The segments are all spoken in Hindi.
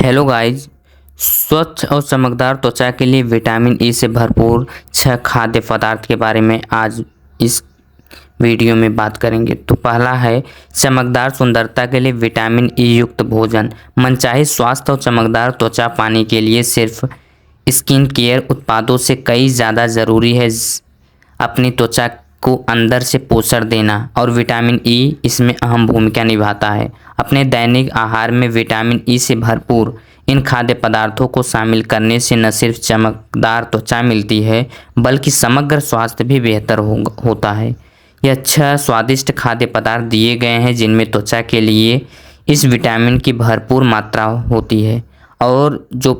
Hello guys. स्वच्छ और चमकदार त्वचा के लिए विटामिन ई से भरपूर 6 खाद्य पदार्थ के बारे में आज इस वीडियो में बात करेंगे। तो पहला है चमकदार सुंदरता के लिए विटामिन ई युक्त भोजन। मनचाही स्वास्थ्य और चमकदार त्वचा पाने के लिए सिर्फ स्किन केयर उत्पादों से कई ज़्यादा ज़रूरी है अपनी त्वचा को अंदर से पोषण देना, और विटामिन ई इसमें अहम भूमिका निभाता है। अपने दैनिक आहार में विटामिन ई से भरपूर इन खाद्य पदार्थों को शामिल करने से न सिर्फ चमकदार त्वचा मिलती है बल्कि समग्र स्वास्थ्य भी बेहतर होता है। यह 6 स्वादिष्ट खाद्य पदार्थ दिए गए हैं जिनमें त्वचा के लिए इस विटामिन की भरपूर मात्रा होती है और जो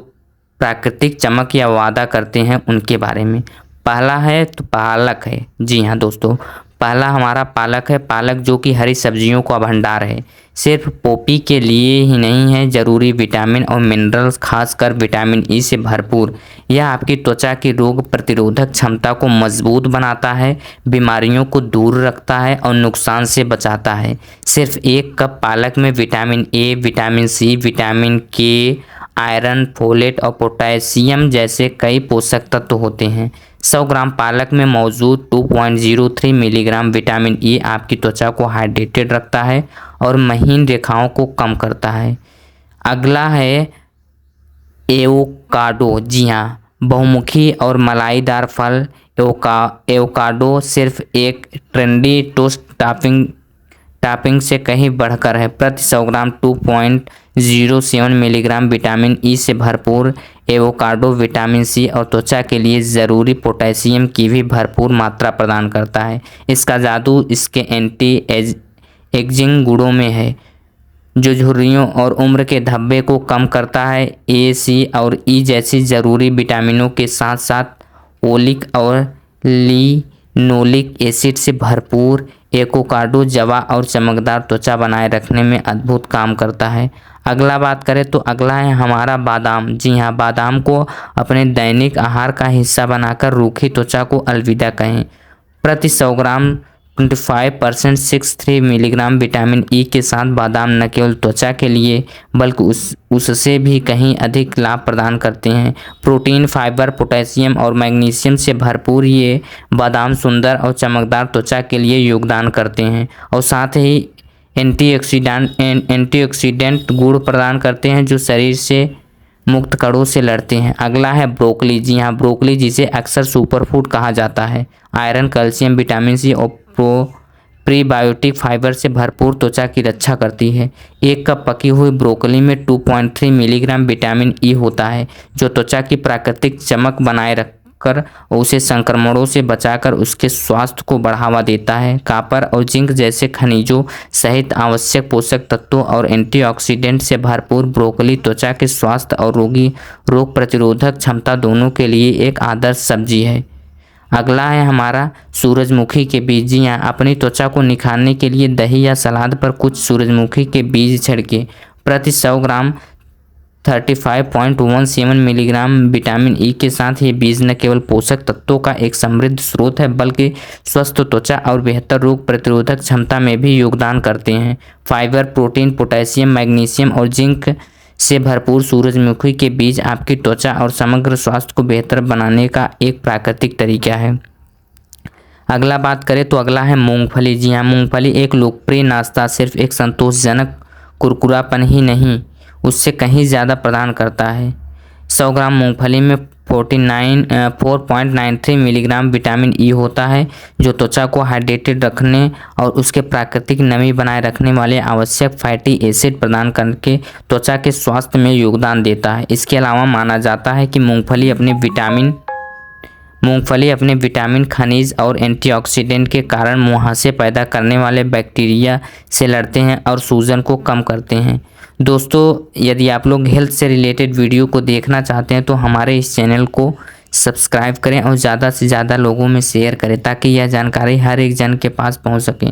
प्राकृतिक चमक या वादा करते हैं उनके बारे में। पहला है तो पालक है। जी हाँ दोस्तों, पहला हमारा पालक है। पालक जो कि हरी सब्जियों का भंडार है, सिर्फ पोपी के लिए ही नहीं है, जरूरी विटामिन और मिनरल्स खासकर विटामिन ई से भरपूर। यह आपकी त्वचा की रोग प्रतिरोधक क्षमता को मजबूत बनाता है, बीमारियों को दूर रखता है और नुकसान से बचाता है। सिर्फ 1 कप पालक में vitamin A, vitamin C, vitamin K, iron, folate और पोटेशियम जैसे कई पोषक तत्व होते हैं। 100 ग्राम पालक में मौजूद 2.03 मिलीग्राम विटामिन ई आपकी त्वचा को हाइड्रेटेड रखता है और महीन रेखाओं को कम करता है। अगला है एवोकाडो। जी हाँ, बहुमुखी और मलाईदार फल एवोकाडो सिर्फ एक ट्रेंडी टोस्ट टॉपिंग से कहीं बढ़कर है। प्रति 100 ग्राम 2.07 मिलीग्राम विटामिन ई से भरपूर एवोकाडो विटामिन सी और त्वचा के लिए ज़रूरी पोटेशियम की भी भरपूर मात्रा प्रदान करता है। इसका जादू इसके एंटी एजिंग गुणों में है, जो झुर्रियों और उम्र के धब्बे को कम करता है। ए, सी और ई जैसी ज़रूरी विटामिनों के साथ साथ ओलिक और लिनोलिक एसिड से भरपूर एवोकाडो जवा और चमकदार त्वचा बनाए रखने में अद्भुत काम करता है। अगला बात करें तो अगला है हमारा बादाम। जी हाँ, बादाम को अपने दैनिक आहार का हिस्सा बनाकर रूखी त्वचा को अलविदा कहें। प्रति 100 ग्राम 25% 63 मिलीग्राम विटामिन ई के साथ बादाम न केवल त्वचा के लिए बल्कि उससे भी कहीं अधिक लाभ प्रदान करते हैं। प्रोटीन, फाइबर, पोटेशियम और मैग्नीशियम से भरपूर ये बादाम सुंदर और चमकदार त्वचा के लिए योगदान करते हैं और साथ ही एंटीऑक्सीडेंट गुण प्रदान करते हैं जो शरीर से मुक्त कणों से लड़ते हैं। अगला है ब्रोकली। जी हाँ, ब्रोकली जिसे अक्सर सुपरफूड कहा जाता है, आयरन, कैल्शियम, विटामिन सी और प्रीबायोटिक फाइबर से भरपूर त्वचा की रक्षा करती है। 1 कप पकी हुई ब्रोकली में 2.3 मिलीग्राम विटामिन ई होता है, जो त्वचा की प्राकृतिक चमक बनाए रखकर उसे संक्रमणों से बचाकर उसके स्वास्थ्य को बढ़ावा देता है। कॉपर और जिंक जैसे खनिजों सहित आवश्यक पोषक तत्वों और एंटीऑक्सीडेंट से भरपूर ब्रोकली त्वचा के स्वास्थ्य और रोग प्रतिरोधक क्षमता दोनों के लिए एक आदर्श सब्जी है। अगला है हमारा सूरजमुखी के बीज। जी हाँ, अपनी त्वचा को निखारने के लिए दही या सलाद पर कुछ सूरजमुखी के बीज छिड़के। प्रति 100 ग्राम 35.17 मिलीग्राम विटामिन ई के साथ ये बीज न केवल पोषक तत्वों का एक समृद्ध स्रोत है बल्कि स्वस्थ त्वचा और बेहतर रोग प्रतिरोधक क्षमता में भी योगदान करते हैं। फाइबर, प्रोटीन, पोटेशियम, मैग्नीशियम और जिंक से भरपूर सूरजमुखी के बीज आपकी त्वचा और समग्र स्वास्थ्य को बेहतर बनाने का एक प्राकृतिक तरीका है। अगला बात करें तो अगला है मूंगफली। जी हाँ, मूंगफली एक लोकप्रिय नाश्ता सिर्फ एक संतोषजनक कुरकुरापन ही नहीं, उससे कहीं ज़्यादा प्रदान करता है। 100 ग्राम मूंगफली में 4.93 मिलीग्राम विटामिन ई होता है, जो त्वचा को हाइड्रेटेड रखने और उसके प्राकृतिक नमी बनाए रखने वाले आवश्यक फैटी एसिड प्रदान करके त्वचा के स्वास्थ्य में योगदान देता है। इसके अलावा माना जाता है कि मूंगफली अपने विटामिन, खनिज और एंटीऑक्सीडेंट के कारण मुहासे पैदा करने वाले बैक्टीरिया से लड़ते हैं और सूजन को कम करते हैं। दोस्तों, यदि आप लोग हेल्थ से रिलेटेड वीडियो को देखना चाहते हैं तो हमारे इस चैनल को सब्सक्राइब करें और ज़्यादा से ज़्यादा लोगों में शेयर करें ताकि यह जानकारी हर एक जन के पास पहुंच सके।